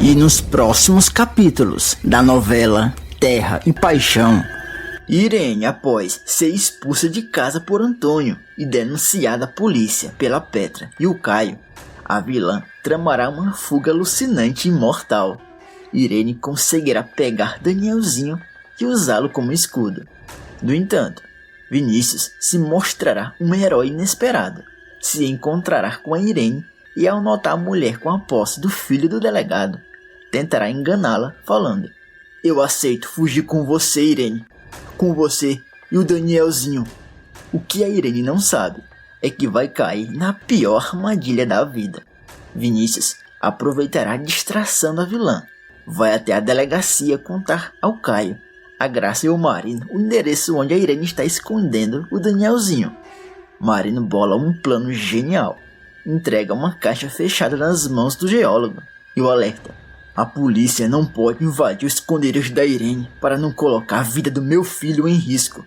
E nos próximos capítulos da novela Terra e Paixão, Irene, após ser expulsa de casa por Antônio e denunciada à polícia pela Petra e o Caio, a vilã tramará uma fuga alucinante e mortal. Irene conseguirá pegar Danielzinho e usá-lo como escudo. No entanto, Vinícius se mostrará um herói inesperado. Se encontrará com a Irene e, ao notar a mulher com a posse do filho do delegado, tentará enganá-la falando: "Eu aceito fugir com você, Irene. Com você e o Danielzinho." O que a Irene não sabe é que vai cair na pior armadilha da vida. Vinícius aproveitará a distração da vilã. Vai até a delegacia contar ao Caio, a Graça e o Marino o endereço onde a Irene está escondendo o Danielzinho. Marino bola um plano genial. Entrega uma caixa fechada nas mãos do geólogo e o alerta: "A polícia não pode invadir o esconderijo da Irene para não colocar a vida do meu filho em risco.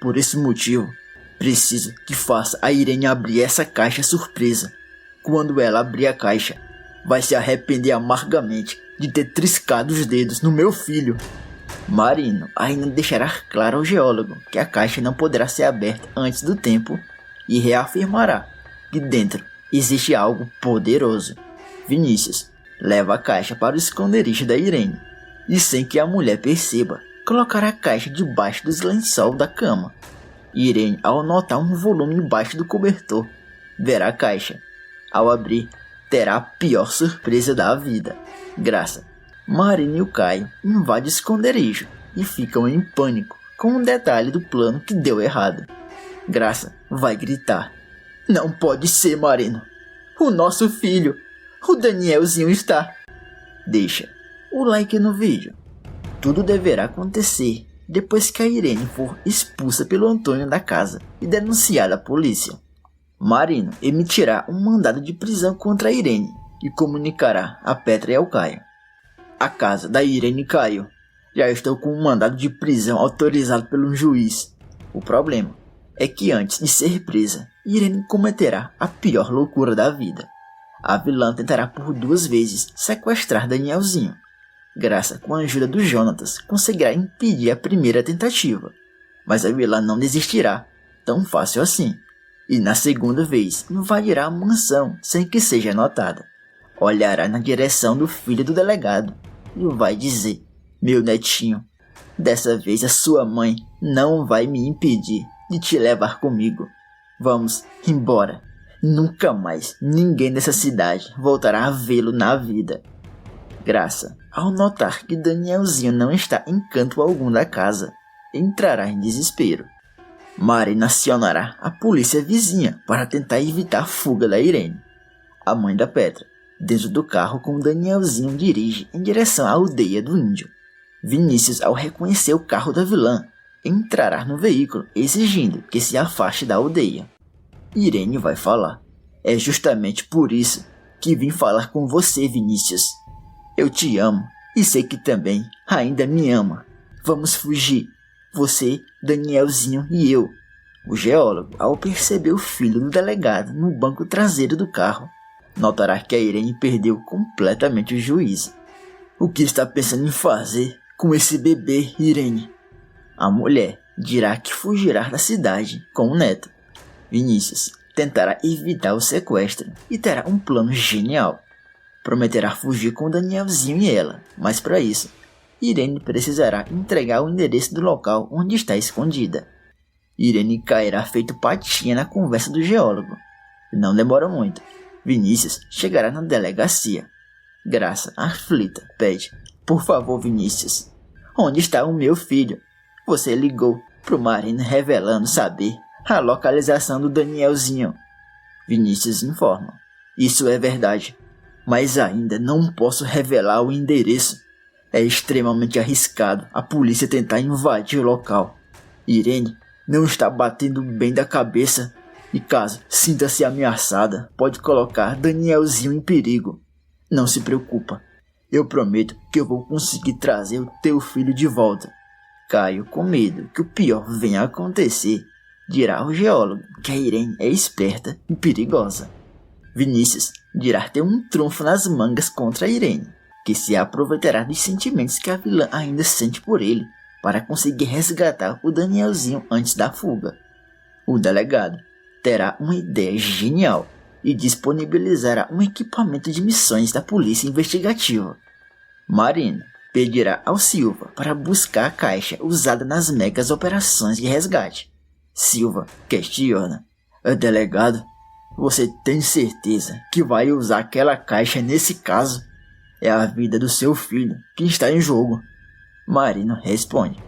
Por esse motivo, preciso que faça a Irene abrir essa caixa surpresa. Quando ela abrir a caixa, vai se arrepender amargamente de ter triscado os dedos no meu filho." Marino ainda deixará claro ao geólogo que a caixa não poderá ser aberta antes do tempo e reafirmará que dentro existe algo poderoso. Vinícius leva a caixa para o esconderijo da Irene e, sem que a mulher perceba, colocará a caixa debaixo dos lençol da cama. Irene, ao notar um volume embaixo do cobertor, verá a caixa. Ao abrir, terá a pior surpresa da vida. Graça, Marino e o Caio invadem o esconderijo e ficam em pânico com um detalhe do plano que deu errado. Graça vai gritar: "Não pode ser, Marino! O nosso filho, o Danielzinho está..." Deixa o like no vídeo. Tudo deverá acontecer depois que a Irene for expulsa pelo Antônio da casa e denunciada à polícia. Marino emitirá um mandado de prisão contra a Irene e comunicará a Petra e ao Caio: "A casa da Irene caiu. Já estou com um mandado de prisão autorizado pelo juiz." O problema é que antes de ser presa, Irene cometerá a pior loucura da vida. A vilã tentará por 2 vezes sequestrar Danielzinho. Graça, com a ajuda do Jonatas, conseguirá impedir a primeira tentativa. Mas a vilã não desistirá tão fácil assim. E na segunda vez, invadirá a mansão sem que seja notada. Olhará na direção do filho do delegado e vai dizer: "Meu netinho, dessa vez a sua mãe não vai me impedir de te levar comigo. Vamos embora. Nunca mais ninguém dessa cidade voltará a vê-lo na vida." Graça, ao notar que Danielzinho não está em canto algum da casa, entrará em desespero. Marina acionará a polícia vizinha para tentar evitar a fuga da Irene. A mãe da Petra, dentro do carro com Danielzinho, dirige em direção à aldeia do índio. Vinícius, ao reconhecer o carro da vilã, entrará no veículo exigindo que se afaste da aldeia. Irene vai falar: "É justamente por isso que vim falar com você, Vinícius. Eu te amo e sei que também ainda me ama. Vamos fugir, você, Danielzinho e eu." O geólogo, ao perceber o filho do delegado no banco traseiro do carro, notará que a Irene perdeu completamente o juízo. "O que está pensando em fazer com esse bebê, Irene?" A mulher dirá que fugirá da cidade com o neto. Vinícius tentará evitar o sequestro e terá um plano genial. Prometerá fugir com Danielzinho e ela, mas para isso, Irene precisará entregar o endereço do local onde está escondida. Irene cairá feito patinha na conversa do geólogo. Não demora muito. Vinícius chegará na delegacia. Graça, aflita, pede: "Por favor, Vinícius, onde está o meu filho? Você ligou pro Marino revelando saber a localização do Danielzinho." Vinícius informa: "Isso é verdade, mas ainda não posso revelar o endereço. É extremamente arriscado a polícia tentar invadir o local. Irene não está batendo bem da cabeça e, caso sinta-se ameaçada, pode colocar Danielzinho em perigo. Não se preocupa, eu prometo que eu vou conseguir trazer o teu filho de volta." Caio, com medo que o pior venha a acontecer, dirá ao geólogo que a Irene é esperta e perigosa. Vinícius dirá ter um trunfo nas mangas contra a Irene. que se aproveitará dos sentimentos que a vilã ainda sente por ele para conseguir resgatar o Danielzinho antes da fuga. O delegado terá uma ideia genial e disponibilizará um equipamento de missões da polícia investigativa. Marina pedirá ao Silva para buscar a caixa usada nas megas operações de resgate. Silva questiona: delegado, você tem certeza que vai usar aquela caixa nesse caso? É a vida do seu filho que está em jogo. Marino responde: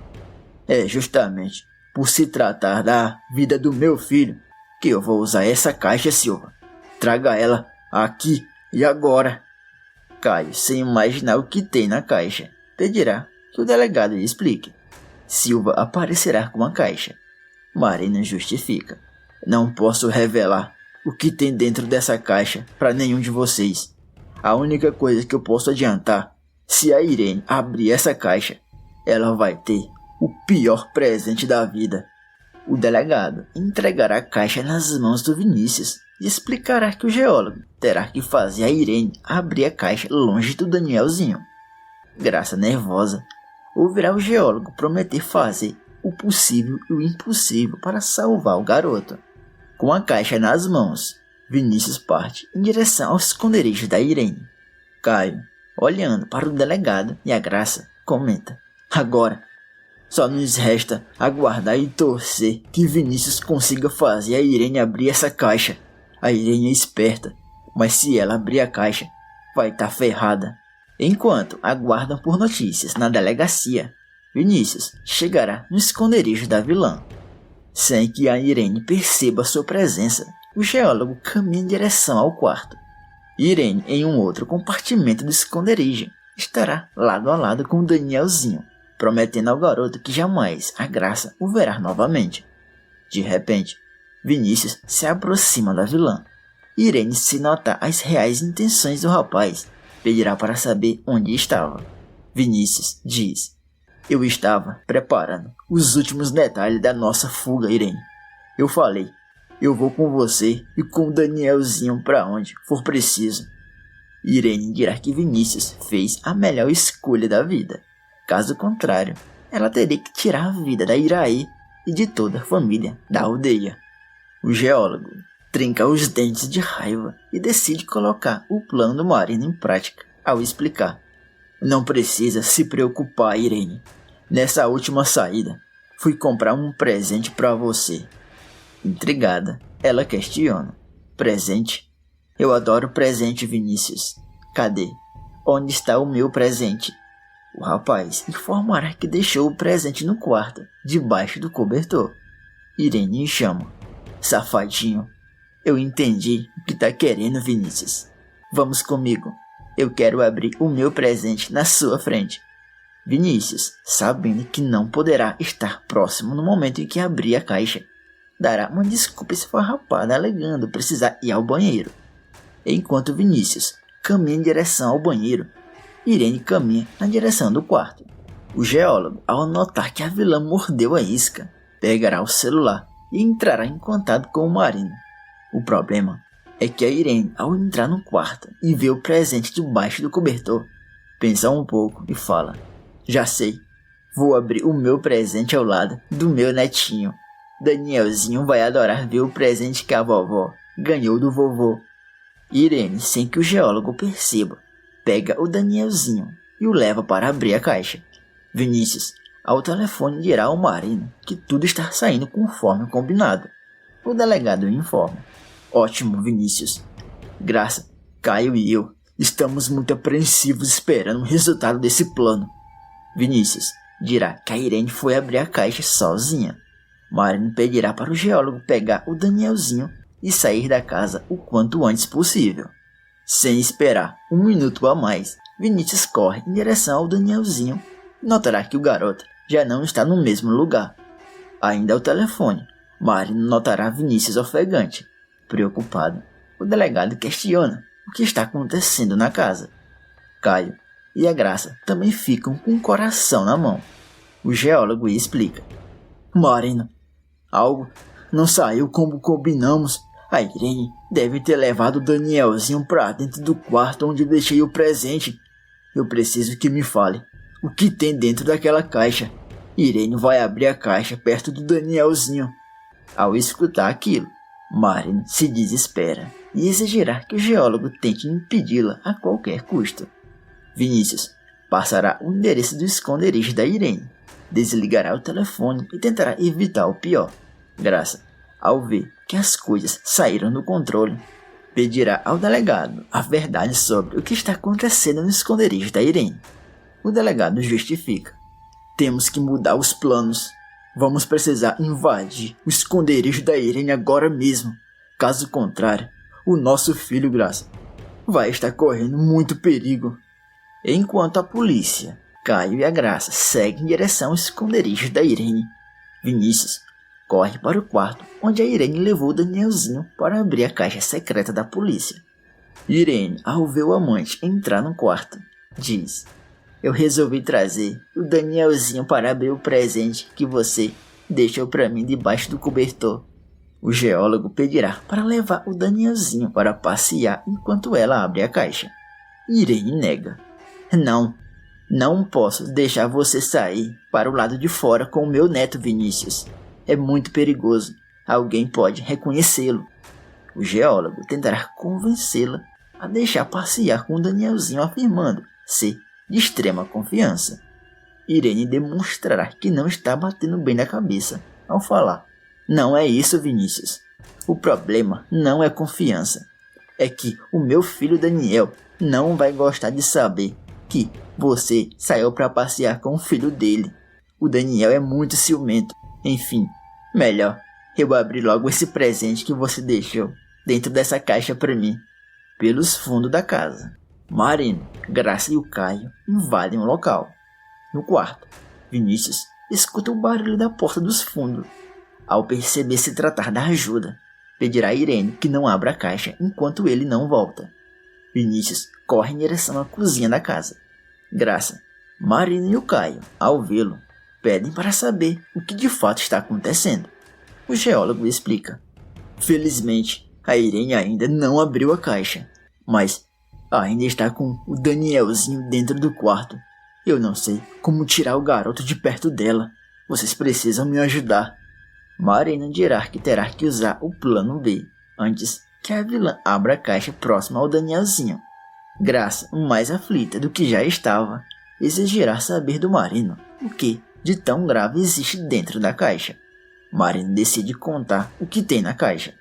é justamente por se tratar da vida do meu filho que eu vou usar essa caixa, Silva. Traga ela aqui e agora. Caio, sem imaginar o que tem na caixa, pedirá que o delegado lhe explique. Silva aparecerá com a caixa. Marina justifica: não posso revelar o que tem dentro dessa caixa para nenhum de vocês. A única coisa que eu posso adiantar: se a Irene abrir essa caixa, ela vai ter o pior presente da vida. O delegado entregará a caixa nas mãos do Vinícius e explicará que o geólogo terá que fazer a Irene abrir a caixa longe do Danielzinho. Graça, nervosa, ouvirá o geólogo prometer fazer o possível e o impossível para salvar o garoto. Com a caixa nas mãos, Vinícius parte em direção ao esconderijo da Irene. Caio, olhando para o delegado e a Graça, comenta: agora só nos resta aguardar e torcer que Vinícius consiga fazer a Irene abrir essa caixa. A Irene é esperta, mas se ela abrir a caixa, vai estar ferrada. Enquanto aguardam por notícias na delegacia, Vinícius chegará no esconderijo da vilã. Sem que a Irene perceba sua presença, o geólogo caminha em direção ao quarto. Irene, em um outro compartimento do esconderijo, estará lado a lado com o Danielzinho, prometendo ao garoto que jamais a Graça o verá novamente. De repente, Vinícius se aproxima da vilã. Irene, se notar as reais intenções do rapaz, pedirá para saber onde estava. Vinícius diz: eu estava preparando os últimos detalhes da nossa fuga, Irene. Eu falei: eu vou com você e com o Danielzinho para onde for preciso. Irene dirá que Vinícius fez a melhor escolha da vida. Caso contrário, ela teria que tirar a vida da Iraí e de toda a família da aldeia. O geólogo trinca os dentes de raiva e decide colocar o plano do Marino em prática ao explicar: não precisa se preocupar, Irene. Nessa última saída, fui comprar um presente para você. Intrigada, ela questiona: presente? Eu adoro presente, Vinícius. Cadê? Onde está o meu presente? O rapaz informará que deixou o presente no quarto, debaixo do cobertor. Irene chama: safadinho, eu entendi o que tá querendo, Vinícius. Vamos comigo. Eu quero abrir o meu presente na sua frente. Vinícius, sabendo que não poderá estar próximo no momento em que abrir a caixa, dará uma desculpa esfarrapada alegando precisar ir ao banheiro. Enquanto Vinícius caminha em direção ao banheiro, Irene caminha na direção do quarto. O geólogo, ao notar que a vilã mordeu a isca, pegará o celular e entrará em contato com o Marino. O problema é que a Irene, ao entrar no quarto e ver o presente debaixo do cobertor, pensa um pouco e fala: já sei, vou abrir o meu presente ao lado do meu netinho. Danielzinho vai adorar ver o presente que a vovó ganhou do vovô. Irene, sem que o geólogo perceba, pega o Danielzinho e o leva para abrir a caixa. Vinícius, ao telefone, dirá ao Marino que tudo está saindo conforme combinado. O delegado informa: ótimo, Vinícius. Graça, Caio e eu estamos muito apreensivos esperando o resultado desse plano. Vinícius dirá que a Irene foi abrir a caixa sozinha. Marino pedirá para o geólogo pegar o Danielzinho e sair da casa o quanto antes possível. Sem esperar um minuto a mais, Vinícius corre em direção ao Danielzinho e notará que o garoto já não está no mesmo lugar. Ainda ao telefone, Marino notará Vinícius ofegante. Preocupado, o delegado questiona o que está acontecendo na casa. Caio e a Graça também ficam com o coração na mão. O geólogo explica: Marino, algo não saiu como combinamos. A Irene deve ter levado o Danielzinho para dentro do quarto onde deixei o presente. Eu preciso que me fale o que tem dentro daquela caixa. Irene vai abrir a caixa perto do Danielzinho. Ao escutar aquilo, Marino se desespera e exigirá que o geólogo tente impedi-la a qualquer custo. Vinícius passará o endereço do esconderijo da Irene, desligará o telefone e tentará evitar o pior. Graça, ao ver que as coisas saíram do controle, pedirá ao delegado a verdade sobre o que está acontecendo no esconderijo da Irene. O delegado justifica. Temos que mudar os planos. Vamos precisar invadir o esconderijo da Irene agora mesmo. Caso contrário, o nosso filho, Graça, vai estar correndo muito perigo. Enquanto a polícia, Caio e a Graça seguem em direção ao esconderijo da Irene, Vinícius corre para o quarto onde a Irene levou o Danielzinho para abrir a caixa secreta da polícia. Irene, ao ver o amante entrar no quarto, diz: eu resolvi trazer o Danielzinho para abrir o presente que você deixou para mim debaixo do cobertor. O geólogo pedirá para levar o Danielzinho para passear enquanto ela abre a caixa. Irene nega. Não posso deixar você sair para o lado de fora com o meu neto, Vinícius. É muito perigoso. Alguém pode reconhecê-lo. O geólogo tentará convencê-la a deixar passear com o Danielzinho, afirmando ser de extrema confiança. Irene demonstrará que não está batendo bem na cabeça ao falar: não é isso, Vinícius. O problema não é confiança. É que o meu filho Daniel não vai gostar de saber que você saiu para passear com o filho dele. O Daniel é muito ciumento. Enfim, melhor eu abrir logo esse presente que você deixou dentro dessa caixa para mim. Pelos fundos da casa, Marino, Graça e o Caio invadem o local. No quarto, Vinícius escuta o barulho da porta dos fundos. Ao perceber se tratar da ajuda, pedirá a Irene que não abra a caixa enquanto ele não volta. Vinícius corre em direção à cozinha da casa. Graça, Marino e o Caio, ao vê-lo, pedem para saber o que de fato está acontecendo. O geólogo explica. Felizmente, a Irene ainda não abriu a caixa, mas ainda está com o Danielzinho dentro do quarto. Eu não sei como tirar o garoto de perto dela. Vocês precisam me ajudar. Marina dirá que terá que usar o plano B antes que a vilã abra a caixa próxima ao Danielzinho. Graça, mais aflita do que já estava, exigirá saber do Marino o que de tão grave existe dentro da caixa. Marino decide contar o que tem na caixa.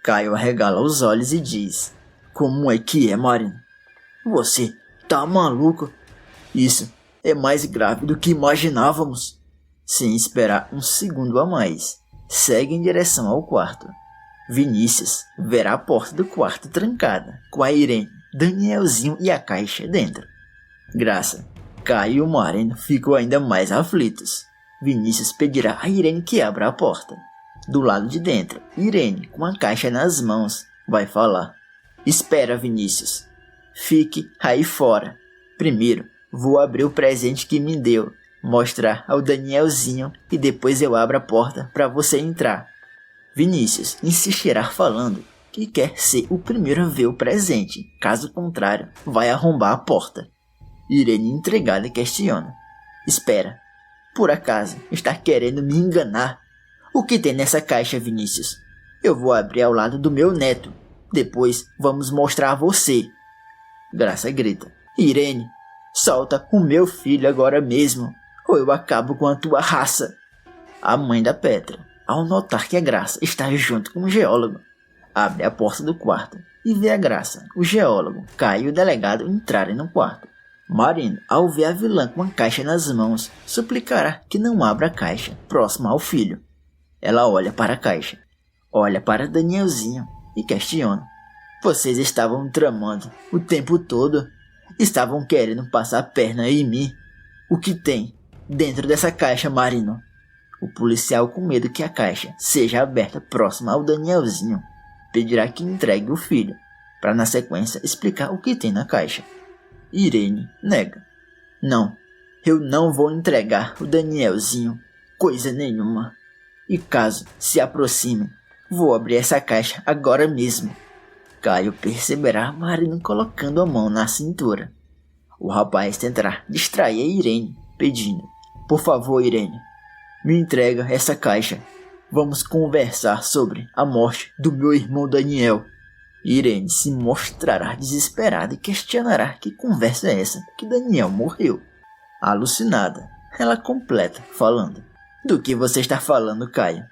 Caio arregala os olhos e diz: como é que é, Marino? Você tá maluco? Isso é mais grave do que imaginávamos. Sem esperar um segundo a mais, segue em direção ao quarto. Vinícius verá a porta do quarto trancada, com a Irene, Danielzinho e a caixa dentro. Graça, Caio e o Marino ficam ainda mais aflitos. Vinícius pedirá a Irene que abra a porta. Do lado de dentro, Irene, com a caixa nas mãos, vai falar: espera, Vinícius. Fique aí fora. Primeiro, vou abrir o presente que me deu, mostrar ao Danielzinho e depois eu abro a porta para você entrar. Vinícius insistirá falando que quer ser o primeiro a ver o presente. Caso contrário, vai arrombar a porta. Irene, entregada, questiona: espera, por acaso está querendo me enganar? O que tem nessa caixa, Vinícius? Eu vou abrir ao lado do meu neto. Depois vamos mostrar a você. Graça grita: Irene, solta o meu filho agora mesmo, ou eu acabo com a tua raça. A mãe da Petra, ao notar que a Graça está junto com o geólogo, abre a porta do quarto e vê a Graça, o geólogo, Caio e o delegado entrarem no quarto. Marino, ao ver a vilã com a caixa nas mãos, suplicará que não abra a caixa próxima ao filho. Ela olha para a caixa, olha para Danielzinho e questiona: vocês estavam tramando o tempo todo? Estavam querendo passar a perna em mim? O que tem dentro dessa caixa, Marino? O policial, com medo que a caixa seja aberta próxima ao Danielzinho, pedirá que entregue o filho, para na sequência explicar o que tem na caixa. Irene nega: não, eu não vou entregar o Danielzinho coisa nenhuma. E caso se aproxime, vou abrir essa caixa agora mesmo. Caio perceberá Marino colocando a mão na cintura. O rapaz tentará distrair a Irene, pedindo: por favor, Irene, me entrega essa caixa. Vamos conversar sobre a morte do meu irmão Daniel. Irene se mostrará desesperada e questionará que conversa é essa que Daniel morreu. Alucinada, ela completa falando: do que você está falando, Caio?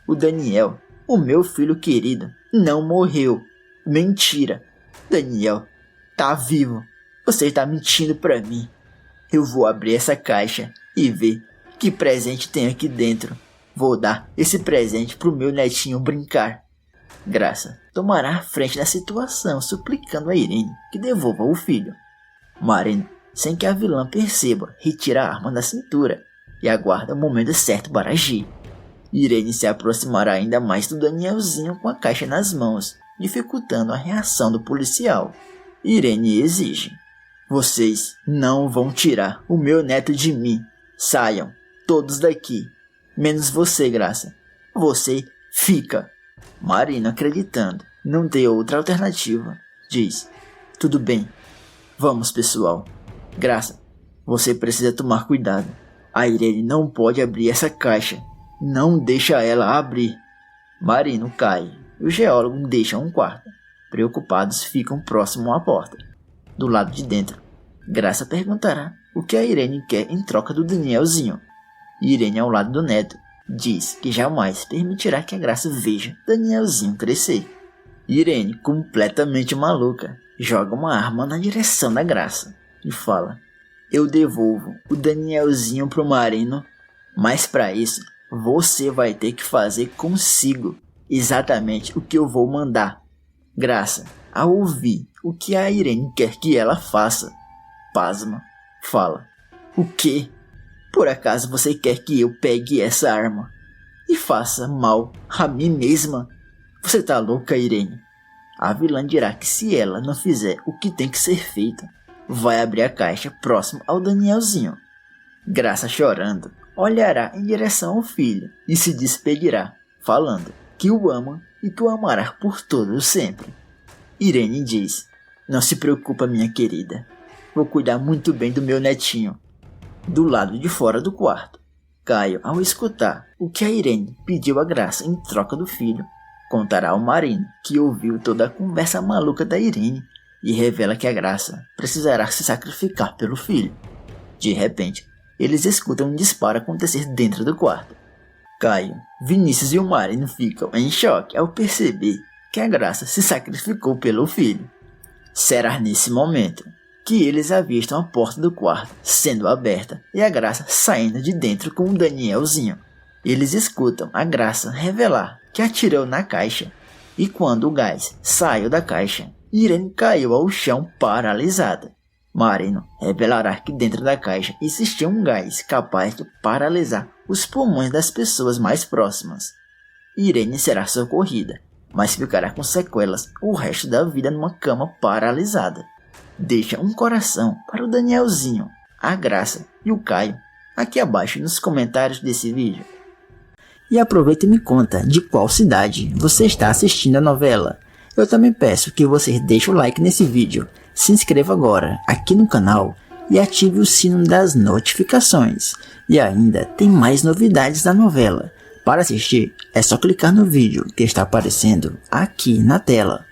O Daniel, o meu filho querido, não morreu. Mentira. Daniel tá vivo. Você está mentindo pra mim. Eu vou abrir essa caixa e ver que presente tem aqui dentro. Vou dar esse presente pro meu netinho brincar. Graça tomará a frente da situação, suplicando a Irene que devolva o filho. Marino, sem que a vilã perceba, retira a arma da cintura e aguarda o momento certo para agir. Irene se aproximará ainda mais do Danielzinho com a caixa nas mãos, dificultando a reação do policial. Irene exige: vocês não vão tirar o meu neto de mim. Saiam, todos daqui. Menos você, Graça. Você fica. Marino, acreditando, não tem outra alternativa, diz: tudo bem. Vamos, pessoal. Graça, você precisa tomar cuidado. A Irene não pode abrir essa caixa. Não deixa ela abrir. Marino cai e o geólogo deixa um quarto. Preocupados, ficam próximo à porta. Do lado de dentro, Graça perguntará o que a Irene quer em troca do Danielzinho. Irene, ao lado do neto, diz que jamais permitirá que a Graça veja Danielzinho crescer. Irene, completamente maluca, joga uma arma na direção da Graça e fala: eu devolvo o Danielzinho pro Marino, mas para isso você vai ter que fazer consigo exatamente o que eu vou mandar. Graça, ao ouvir o que a Irene quer que ela faça, pasma, fala: o quê? Por acaso você quer que eu pegue essa arma e faça mal a mim mesma? Você tá louca, Irene? A vilã dirá que se ela não fizer o que tem que ser feito, vai abrir a caixa próximo ao Danielzinho. Graça, chorando, olhará em direção ao filho e se despedirá, falando que o ama e que o amará por todo sempre. Irene diz: não se preocupa, minha querida. Vou cuidar muito bem do meu netinho. Do lado de fora do quarto, Caio, ao escutar o que a Irene pediu a Graça em troca do filho, contará ao Marino que ouviu toda a conversa maluca da Irene e revela que a Graça precisará se sacrificar pelo filho. De repente, eles escutam um disparo acontecer dentro do quarto. Caio, Vinícius e o Marino ficam em choque ao perceber que a Graça se sacrificou pelo filho. Será nesse momento que eles avistam a porta do quarto sendo aberta e a Graça saindo de dentro com o Danielzinho. Eles escutam a Graça revelar que atirou na caixa e quando o gás saiu da caixa, Irene caiu ao chão paralisada. Marino revelará que dentro da caixa existia um gás capaz de paralisar os pulmões das pessoas mais próximas. Irene será socorrida, mas ficará com sequelas o resto da vida numa cama paralisada. Deixa um coração para o Danielzinho, a Graça e o Caio aqui abaixo nos comentários desse vídeo. E aproveita e me conta de qual cidade você está assistindo a novela. Eu também peço que você deixe o like nesse vídeo, se inscreva agora aqui no canal e ative o sino das notificações. E ainda tem mais novidades da novela. Para assistir é só clicar no vídeo que está aparecendo aqui na tela.